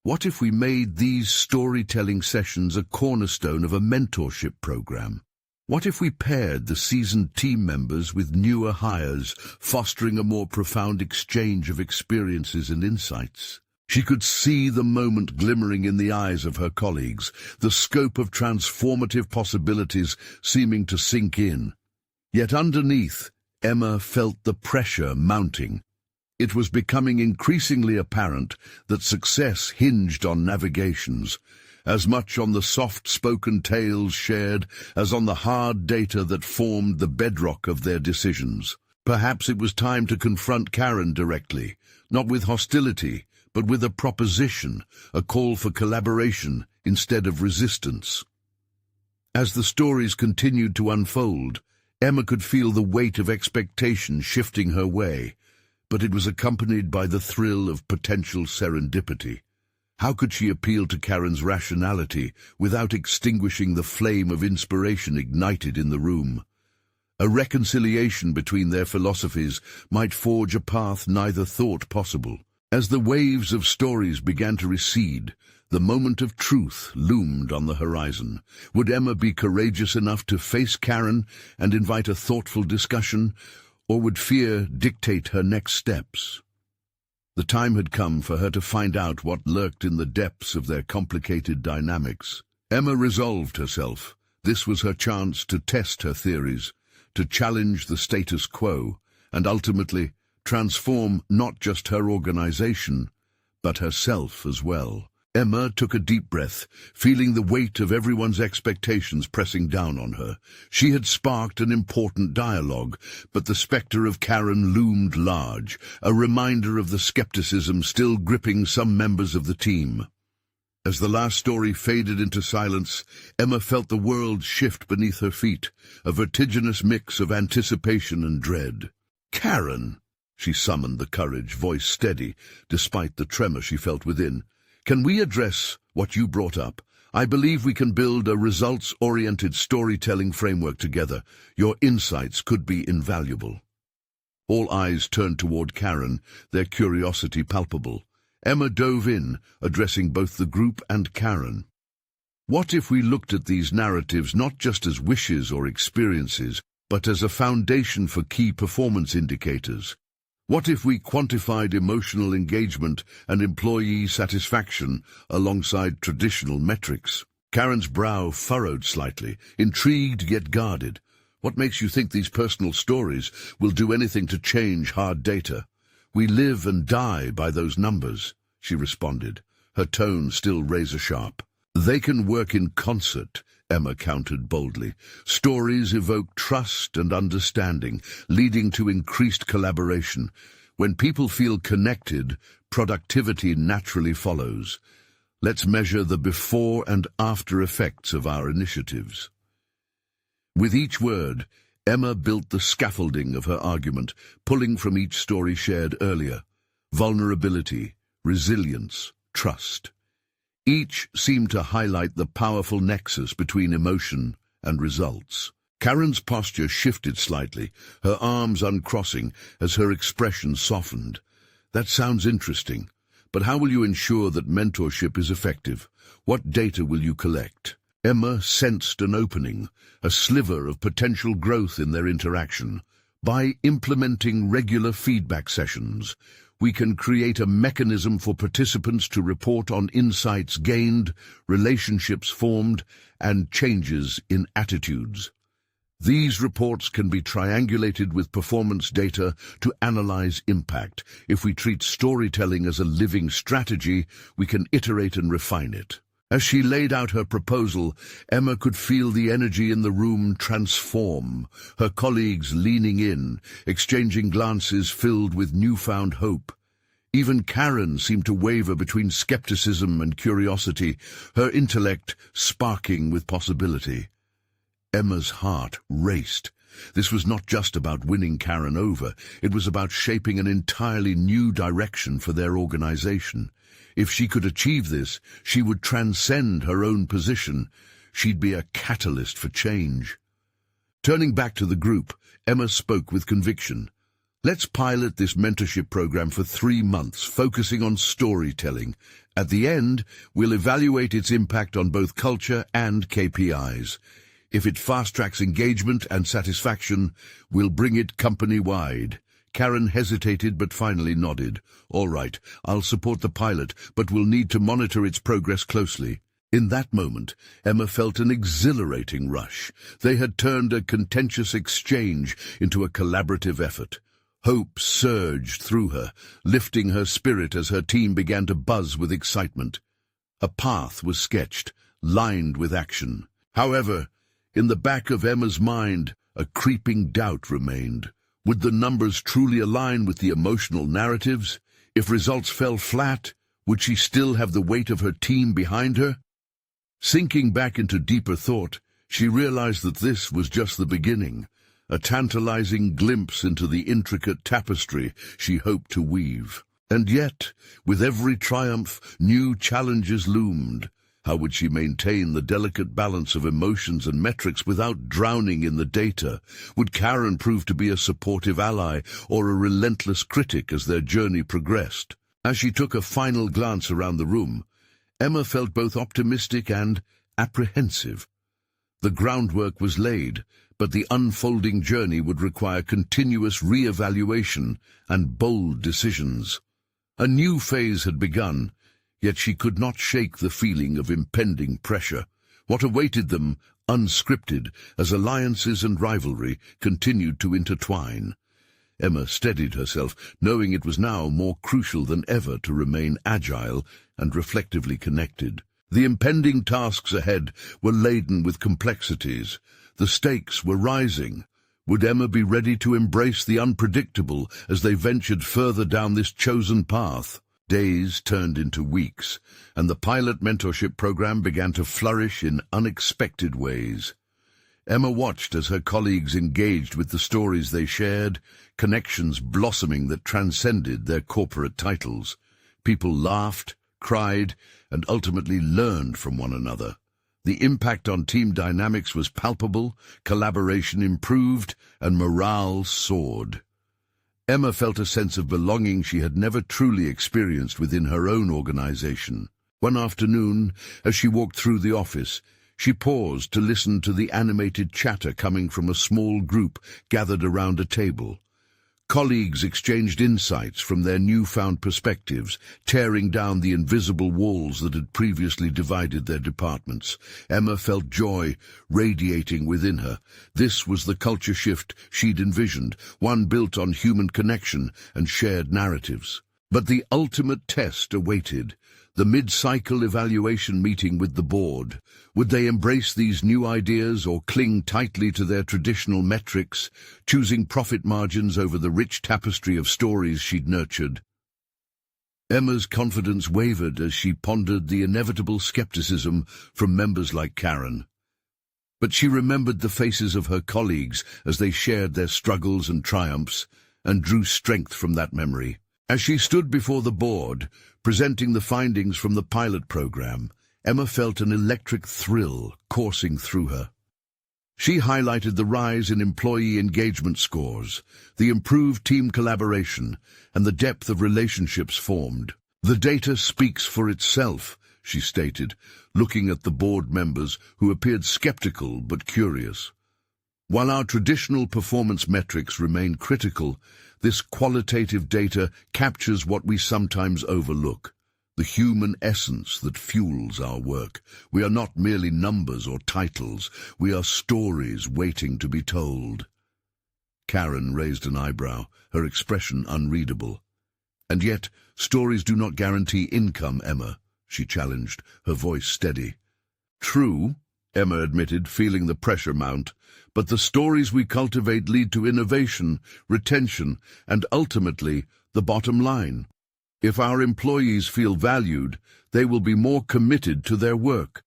What if we made these storytelling sessions a cornerstone of a mentorship program? What if we paired the seasoned team members with newer hires, fostering a more profound exchange of experiences and insights? She could see the moment glimmering in the eyes of her colleagues, the scope of transformative possibilities seeming to sink in. Yet underneath, Emma felt the pressure mounting. It was becoming increasingly apparent that success hinged on navigations, as much on the soft-spoken tales shared as on the hard data that formed the bedrock of their decisions. Perhaps it was time to confront Karen directly, not with hostility, but with a proposition, a call for collaboration instead of resistance. As the stories continued to unfold, Emma could feel the weight of expectation shifting her way, but it was accompanied by the thrill of potential serendipity. How could she appeal to Karen's rationality without extinguishing the flame of inspiration ignited in the room? A reconciliation between their philosophies might forge a path neither thought possible. As the waves of stories began to recede, the moment of truth loomed on the horizon. Would Emma be courageous enough to face Karen and invite a thoughtful discussion, or would fear dictate her next steps? The time had come for her to find out what lurked in the depths of their complicated dynamics. Emma resolved herself. This was her chance to test her theories, to challenge the status quo, and ultimately transform not just her organization, but herself as well. Emma took a deep breath, feeling the weight of everyone's expectations pressing down on her. She had sparked an important dialogue, but the specter of Karen loomed large, a reminder of the skepticism still gripping some members of the team. As the last story faded into silence, Emma felt the world shift beneath her feet, a vertiginous mix of anticipation and dread. "Karen!" She summoned the courage, voice steady, despite the tremor she felt within. "Can we address what you brought up? I believe we can build a results-oriented storytelling framework together. Your insights could be invaluable." All eyes turned toward Karen, their curiosity palpable. Emma dove in, addressing both the group and Karen. "What if we looked at these narratives not just as wishes or experiences, but as a foundation for key performance indicators? What if we quantified emotional engagement and employee satisfaction alongside traditional metrics?" Karen's brow furrowed slightly, intrigued yet guarded. "What makes you think these personal stories will do anything to change hard data? We live and die by those numbers," she responded, her tone still razor-sharp. "They can work in concert," Emma countered boldly. "Stories evoke trust and understanding, leading to increased collaboration. When people feel connected, productivity naturally follows. Let's measure the before and after effects of our initiatives." With each word, Emma built the scaffolding of her argument, pulling from each story shared earlier. Vulnerability, resilience, trust. Each seemed to highlight the powerful nexus between emotion and results. Karen's posture shifted slightly, her arms uncrossing as her expression softened. "That sounds interesting, but how will you ensure that mentorship is effective? What data will you collect?" Emma sensed an opening, a sliver of potential growth in their interaction. "By implementing regular feedback sessions, we can create a mechanism for participants to report on insights gained, relationships formed, and changes in attitudes. These reports can be triangulated with performance data to analyze impact. If we treat storytelling as a living strategy, we can iterate and refine it." As she laid out her proposal, Emma could feel the energy in the room transform, her colleagues leaning in, exchanging glances filled with newfound hope. Even Karen seemed to waver between skepticism and curiosity, her intellect sparking with possibility. Emma's heart raced. This was not just about winning Karen over, it was about shaping an entirely new direction for their organization. If she could achieve this, she would transcend her own position. She'd be a catalyst for change. Turning back to the group, Emma spoke with conviction. "Let's pilot this mentorship program for 3 months, focusing on storytelling. At the end, we'll evaluate its impact on both culture and KPIs. If it fast-tracks engagement and satisfaction, we'll bring it company-wide." Karen hesitated but finally nodded. "All right, I'll support the pilot, but we'll need to monitor its progress closely." In that moment, Emma felt an exhilarating rush. They had turned a contentious exchange into a collaborative effort. Hope surged through her, lifting her spirit as her team began to buzz with excitement. A path was sketched, lined with action. However, in the back of Emma's mind, a creeping doubt remained. Would the numbers truly align with the emotional narratives? If results fell flat, Would she still have the weight of her team behind her? Sinking back into deeper thought, she realized that this was just the beginning, a tantalizing glimpse into the intricate tapestry she hoped to weave. And yet, with every triumph, new challenges loomed. How would she maintain the delicate balance of emotions and metrics without drowning in the data? Would Karen prove to be a supportive ally or a relentless critic as their journey progressed? As she took a final glance around the room, Emma felt both optimistic and apprehensive. The groundwork was laid, but the unfolding journey would require continuous re-evaluation and bold decisions. A new phase had begun, yet she could not shake the feeling of impending pressure. What awaited them, unscripted, as alliances and rivalry continued to intertwine. Emma steadied herself, knowing it was now more crucial than ever to remain agile and reflectively connected. The impending tasks ahead were laden with complexities. The stakes were rising. Would Emma be ready to embrace the unpredictable as they ventured further down this chosen path? Days turned into weeks, and the pilot mentorship program began to flourish in unexpected ways. Emma watched as her colleagues engaged with the stories they shared, connections blossoming that transcended their corporate titles. People laughed, cried, and ultimately learned from one another. The impact on team dynamics was palpable, collaboration improved, and morale soared. Emma felt a sense of belonging she had never truly experienced within her own organization. One afternoon, as she walked through the office, she paused to listen to the animated chatter coming from a small group gathered around a table. Colleagues exchanged insights from their newfound perspectives, tearing down the invisible walls that had previously divided their departments. Emma felt joy radiating within her. This was the culture shift she'd envisioned, one built on human connection and shared narratives. But the ultimate test awaited, the mid-cycle evaluation meeting with the board. Would they embrace these new ideas or cling tightly to their traditional metrics, choosing profit margins over the rich tapestry of stories she'd nurtured? Emma's confidence wavered as she pondered the inevitable skepticism from members like Karen. But she remembered the faces of her colleagues as they shared their struggles and triumphs, and drew strength from that memory. As she stood before the board, presenting the findings from the pilot program, Emma felt an electric thrill coursing through her. She highlighted the rise in employee engagement scores, the improved team collaboration, and the depth of relationships formed. "The data speaks for itself," she stated, looking at the board members who appeared skeptical but curious. "While our traditional performance metrics remain critical, this qualitative data captures what we sometimes overlook, the human essence that fuels our work. We are not merely numbers or titles, we are stories waiting to be told." Karen raised an eyebrow, her expression unreadable. "And yet, stories do not guarantee income, Emma," she challenged, her voice steady. "True," Emma admitted, feeling the pressure mount, "but the stories we cultivate lead to innovation, retention, and ultimately, the bottom line. If our employees feel valued, they will be more committed to their work.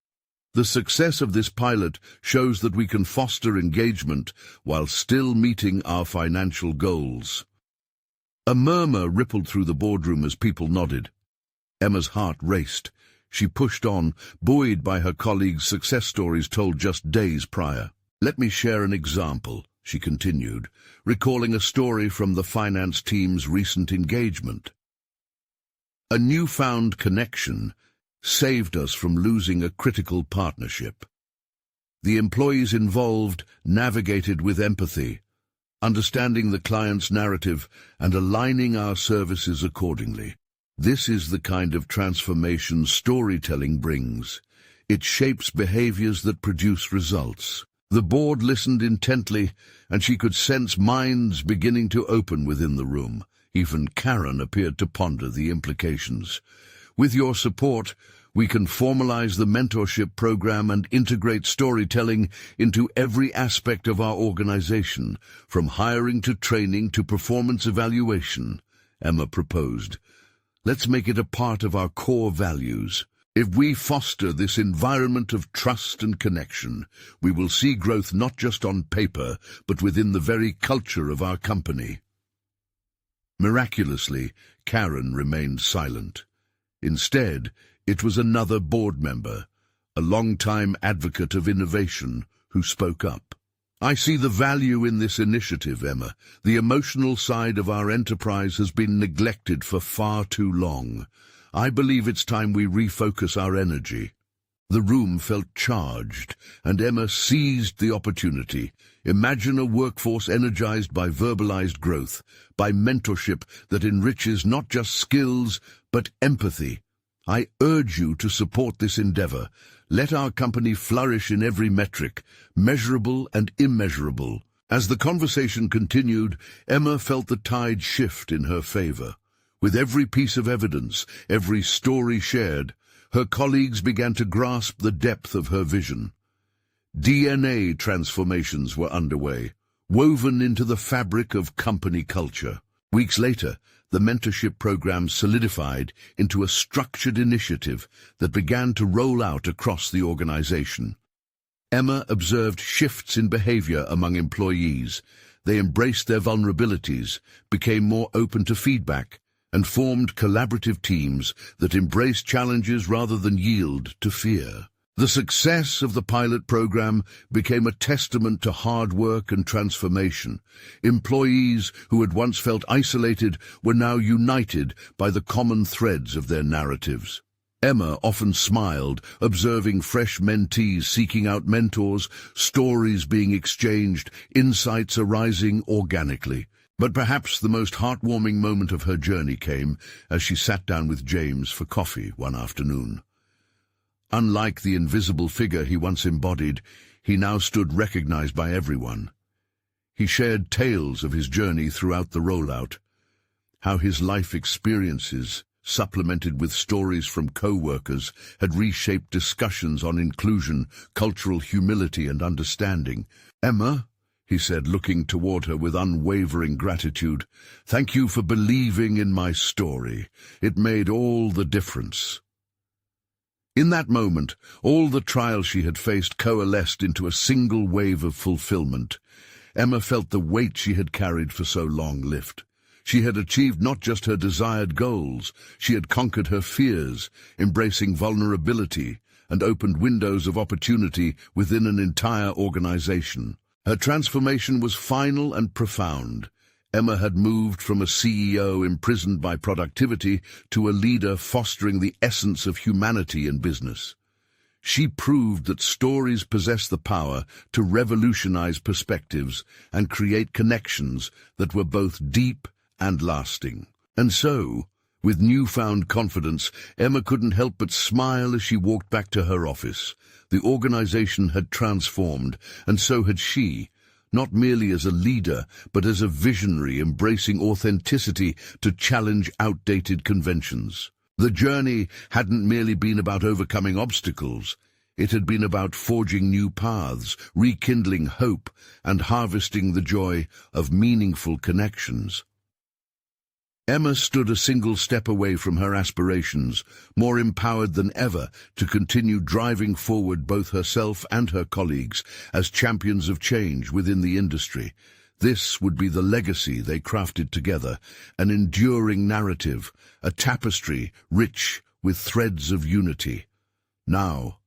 The success of this pilot shows that we can foster engagement while still meeting our financial goals." A murmur rippled through the boardroom as people nodded. Emma's heart raced. She pushed on, buoyed by her colleagues' success stories told just days prior. "Let me share an example," she continued, recalling a story from the finance team's recent engagement. "A newfound connection saved us from losing a critical partnership. The employees involved navigated with empathy, understanding the client's narrative and aligning our services accordingly. This is the kind of transformation storytelling brings. It shapes behaviors that produce results." The board listened intently, and she could sense minds beginning to open within the room. Even Karen appeared to ponder the implications. "With your support, we can formalize the mentorship program and integrate storytelling into every aspect of our organization, from hiring to training to performance evaluation," Emma proposed. Let's make it a part of our core values. If we foster this environment of trust and connection, we will see growth not just on paper, but within the very culture of our company." Miraculously, Karen remained silent. Instead, it was another board member, a long-time advocate of innovation, who spoke up. "I see the value in this initiative, Emma. The emotional side of our enterprise has been neglected for far too long. I believe it's time we refocus our energy." The room felt charged, and Emma seized the opportunity. Imagine a workforce energized by verbalized growth, by mentorship that enriches not just skills, but empathy. I urge you to support this endeavor. Let our company flourish in every metric, measurable and immeasurable. As the conversation continued, Emma felt the tide shift in her favor. With every piece of evidence, every story shared, her colleagues began to grasp the depth of her vision. DNA transformations were underway, woven into the fabric of company culture. Weeks later, the mentorship program solidified into a structured initiative that began to roll out across the organization. Emma observed shifts in behavior among employees. They embraced their vulnerabilities, became more open to feedback, and formed collaborative teams that embraced challenges rather than yield to fear. The success of the pilot program became a testament to hard work and transformation. Employees who had once felt isolated were now united by the common threads of their narratives. Emma often smiled, observing fresh mentees seeking out mentors, stories being exchanged, insights arising organically. But perhaps the most heartwarming moment of her journey came as she sat down with James for coffee one afternoon. Unlike the invisible figure he once embodied, he now stood recognized by everyone. He shared tales of his journey throughout the rollout, how his life experiences, supplemented with stories from co-workers, had reshaped discussions on inclusion, cultural humility and understanding. "Emma," he said, looking toward her with unwavering gratitude, "thank you for believing in my story. It made all the difference." In that moment, all the trials she had faced coalesced into a single wave of fulfillment. Emma felt the weight she had carried for so long lift. She had achieved not just her desired goals, she had conquered her fears, embracing vulnerability, and opened windows of opportunity within an entire organization. Her transformation was final and profound. Emma had moved from a CEO imprisoned by productivity to a leader fostering the essence of humanity in business. She proved that stories possess the power to revolutionize perspectives and create connections that were both deep and lasting. And so, with newfound confidence, Emma couldn't help but smile as she walked back to her office. The organization had transformed, and so had she, not merely as a leader, but as a visionary embracing authenticity to challenge outdated conventions. The journey hadn't merely been about overcoming obstacles. It had been about forging new paths, rekindling hope, and harvesting the joy of meaningful connections. Emma stood a single step away from her aspirations, more empowered than ever to continue driving forward both herself and her colleagues as champions of change within the industry. This would be the legacy they crafted together, an enduring narrative, a tapestry rich with threads of unity. Now,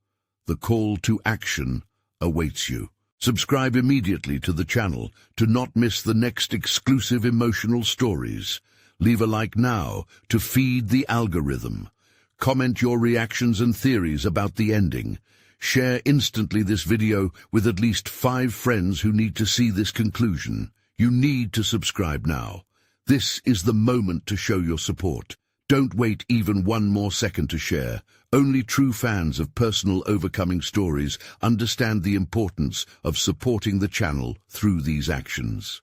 the call to action awaits you. Subscribe immediately to the channel to not miss the next exclusive emotional stories. Leave a like now to feed the algorithm. Comment your reactions and theories about the ending. Share instantly this video with at least 5 friends who need to see this conclusion. You need to subscribe now. This is the moment to show your support. Don't wait even one more second to share. Only true fans of personal overcoming stories understand the importance of supporting the channel through these actions.